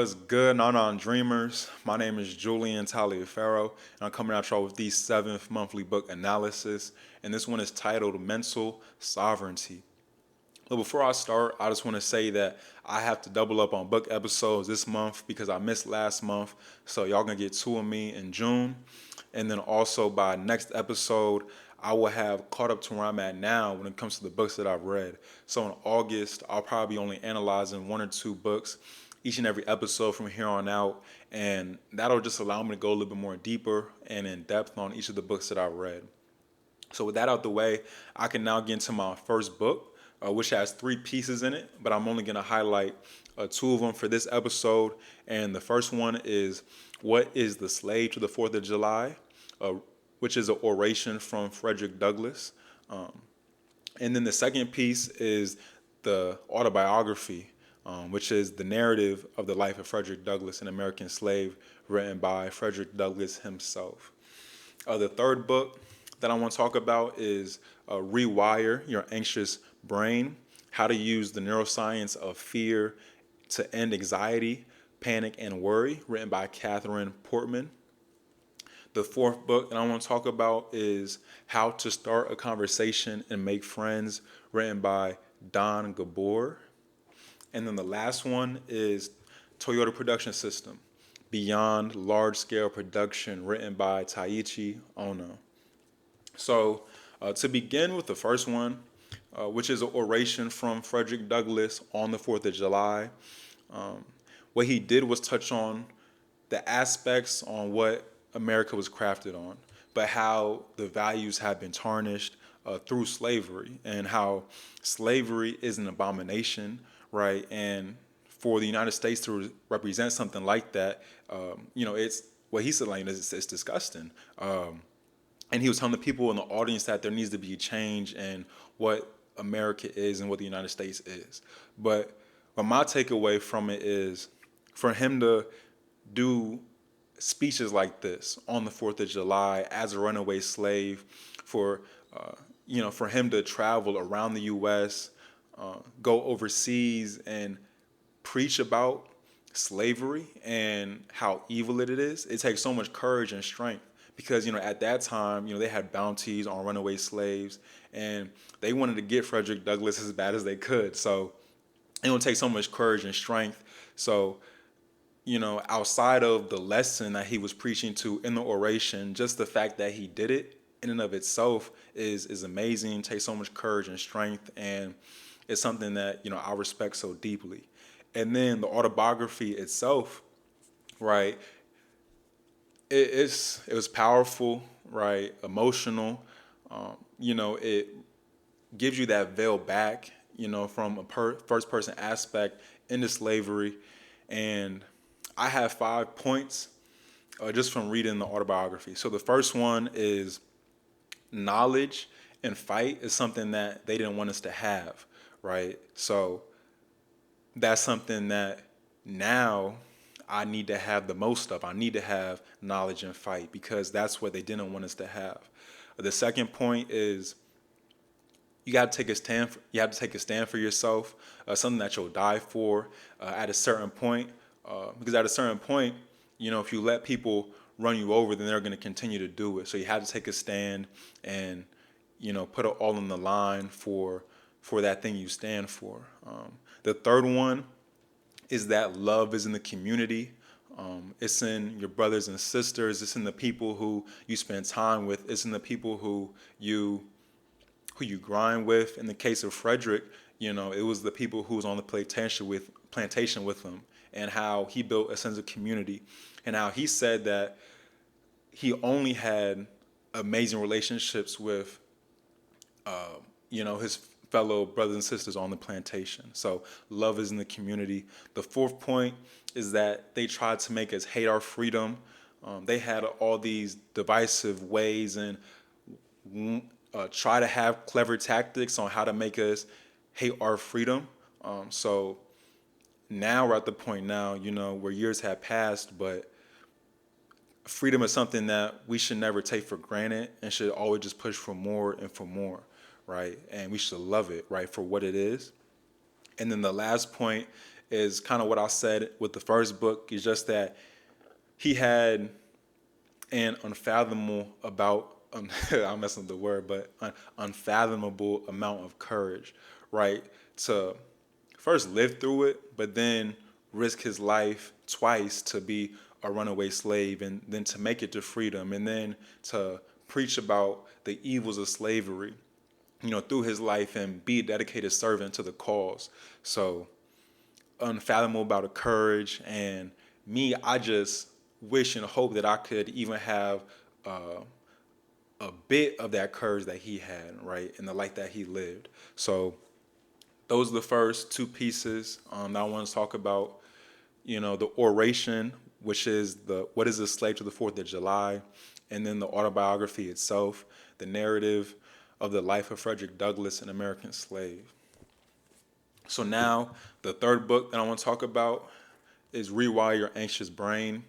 What's good, non Dreamers? My name is Julian Taliaferro, and I'm coming at y'all with the seventh monthly book analysis, and this one is titled Mental Sovereignty. But before I start, I just want to say that I have to double up on book episodes this month because I missed last month, so y'all gonna get two of me in June, and then also by next episode, I will have caught up to where I'm at now when it comes to the books that I've read. So in August, I'll probably only analyzing one or two books each and every episode from here on out, and that'll just allow me to go a little bit more deeper and in depth on each of the books that I read. So with that out the way, I can now get into my first book, which has three pieces in it, but I'm only going to highlight two of them for this episode. And the first one is What is the Slave to the 4th of July, which is an oration from Frederick Douglass. And then the second piece is the Autobiography, which is the narrative of the life of Frederick Douglass, an American slave, written by Frederick Douglass himself. The third book that I want to talk about is Rewire, Your Anxious Brain, How to Use the Neuroscience of Fear to End Anxiety, Panic, and Worry, written by Portman. The fourth book that I want to talk about is How to Start a Conversation and Make Friends, written by Gabor. And then the last one is Toyota Production System, Beyond Large-Scale Production, written by Taiichi, Ohno. So to begin with the first one, which is an oration from Frederick Douglass on the 4th of July, what he did was touch on the aspects on what America was crafted on, but how the values have been tarnished through slavery, and how slavery is an abomination, right? And for the United States to represent something like that, it's what he said, like, it's disgusting. And he was telling the people in the audience that there needs to be a change in what America is and what the United States is. But my takeaway from it is for him to do speeches like this on the 4th of July as a runaway slave, for for him to travel around the U.S., go overseas and preach about slavery and how evil it is. It takes so much courage and strength because at that time they had bounties on runaway slaves, and they wanted to get Frederick Douglass as bad as they could. So it would take so much courage and strength. So outside of the lesson that he was preaching to in the oration, just the fact that he did it in and of itself is amazing, takes so much courage and strength, and it's something that, I respect so deeply. And then the autobiography itself, right, it was powerful, right, emotional. It gives you that veil back, from a first person aspect into slavery. And I have 5 points just from reading the autobiography. So the first one is knowledge and fight is something that they didn't want us to have, right? So that's something that now I need to have the most of. I need to have knowledge and fight because that's what they didn't want us to have. The second point is you got to take a stand. You have to take a stand for yourself, something that you'll die for at a certain point. Because at a certain point, if you let people run you over, then they're going to continue to do it. So you have to take a stand and, put it all on the line for that thing you stand for. The third one is that love is in the community. It's in your brothers and sisters. It's in the people who you spend time with. It's in the people who you grind with. In the case of Frederick, it was the people who was on the plantation with him, and how he built a sense of community, and how he said that he only had amazing relationships with, his fellow brothers and sisters on the plantation. So love is in the community. The fourth point is that they tried to make us hate our freedom. They had all these divisive ways and try to have clever tactics on how to make us hate our freedom. So now we're at the point now, where years have passed, but freedom is something that we should never take for granted and should always just push for more and for more, right? And we should love it, right, for what it is. And then the last point is kind of what I said with the first book. Is just that he had an unfathomable about I'm messing up the word, but unfathomable amount of courage, right? To first live through it, but then risk his life twice to be a runaway slave, and then to make it to freedom, and then to preach about the evils of slavery, through his life, and be a dedicated servant to the cause. So unfathomable about the courage. And me, I just wish and hope that I could even have a bit of that courage that he had, right, and the life that he lived. So those are the first two pieces that I want to talk about. The oration, which is the what is a slave to the 4th of July, and then the autobiography itself, the narrative of the life of Frederick Douglass, an American slave. So now the third book that I want to talk about is Rewire Your Anxious Brain.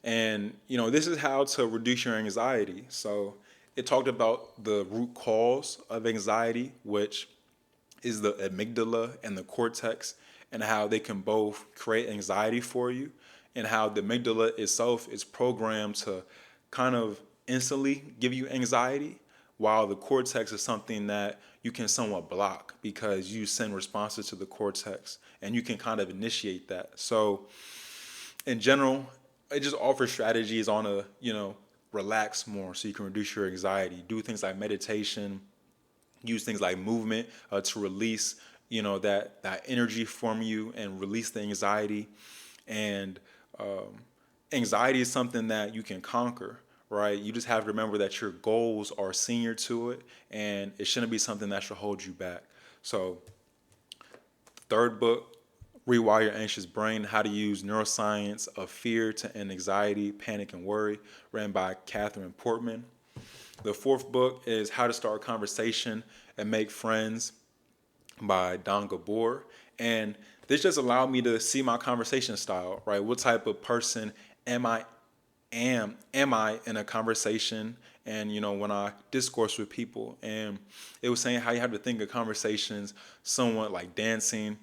And, this is how to reduce your anxiety. So it talked about the root cause of anxiety, which is the amygdala and the cortex, and how they can both create anxiety for you, and how the amygdala itself is programmed to kind of instantly give you anxiety, while the cortex is something that you can somewhat block because you send responses to the cortex and you can kind of initiate that. So in general, it just offers strategies on a, relax more so you can reduce your anxiety. Do things like meditation, use things like movement to release, that energy from you and release the anxiety. And anxiety is something that you can conquer, right? You just have to remember that your goals are senior to it, and it shouldn't be something that should hold you back. So, third book, Rewire Your Anxious Brain, How to Use Neuroscience of Fear to End Anxiety, Panic, and Worry, written by Portman. The fourth book is How to Start a Conversation and Make Friends by Gabor. And this just allowed me to see my conversation style, right? What type of person am I in a conversation, and when I discourse with people. And it was saying how you have to think of conversations somewhat like dancing,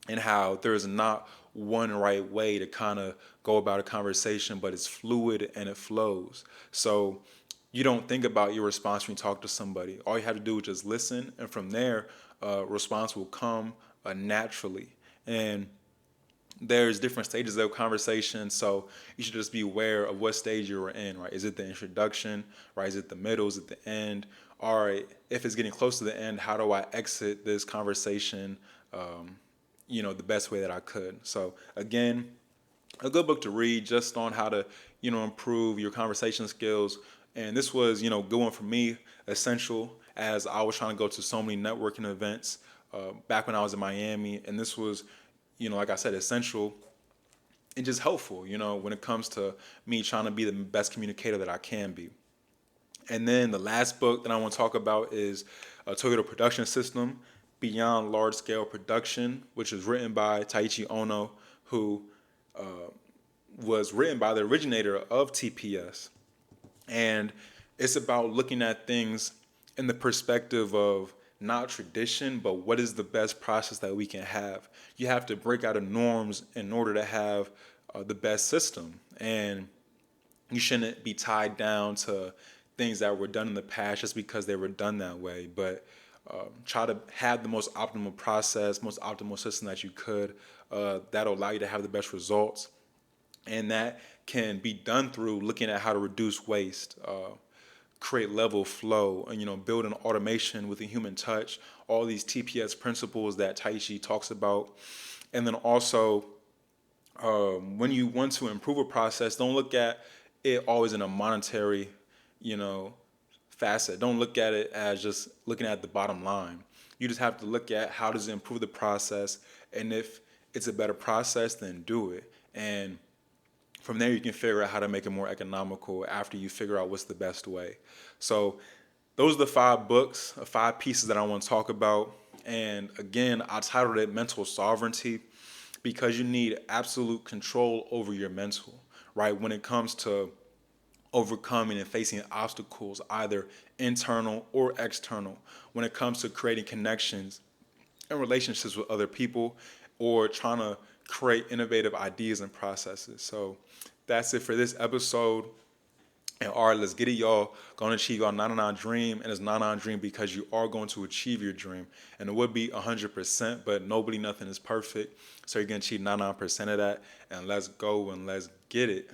and how there is not one right way to kind of go about a conversation, but it's fluid and it flows. So you don't think about your response when you talk to somebody. All you have to do is just listen, and from there, response will come naturally. And there's different stages of conversation, so you should just be aware of what stage you're in, right? Is it the introduction, right? Is it the middle? Is it the end? All right, if it's getting close to the end, how do I exit this conversation, the best way that I could? So again, a good book to read just on how to, improve your conversation skills. And this was, good one for me, essential, as I was trying to go to so many networking events back when I was in Miami. And this was, like I said, essential and just helpful, when it comes to me trying to be the best communicator that I can be. And then the last book that I want to talk about is Toyota Production System, Beyond Large Scale Production, which is written by Taiichi Ohno, who was written by the originator of TPS. And it's about looking at things in the perspective of not tradition, but what is the best process that we can have. You have to break out of norms in order to have the best system. And you shouldn't be tied down to things that were done in the past just because they were done that way. But try to have the most optimal process, most optimal system that you could. That'll allow you to have the best results. And that can be done through looking at how to reduce waste, create level flow, and build an automation with a human touch. All these TPS principles that Taiichi talks about. And then also, when you want to improve a process, don't look at it always in a monetary, facet. Don't look at it as just looking at the bottom line. You just have to look at how does it improve the process, and if it's a better process, then do it. And from there, you can figure out how to make it more economical after you figure out what's the best way. So those are the 5 books, 5 pieces that I want to talk about. And again, I titled it Mental Sovereignty because you need absolute control over your mental, right? When it comes to overcoming and facing obstacles, either internal or external, when it comes to creating connections and relationships with other people, or trying to create innovative ideas and processes. So that's it for this episode. And all right, let's get it, y'all. Going to achieve your 99 dream, and it's 99 dream because you are going to achieve your dream. And it would be 100%, but nobody, nothing is perfect. So you're going to achieve 99% of that. And let's go and let's get it.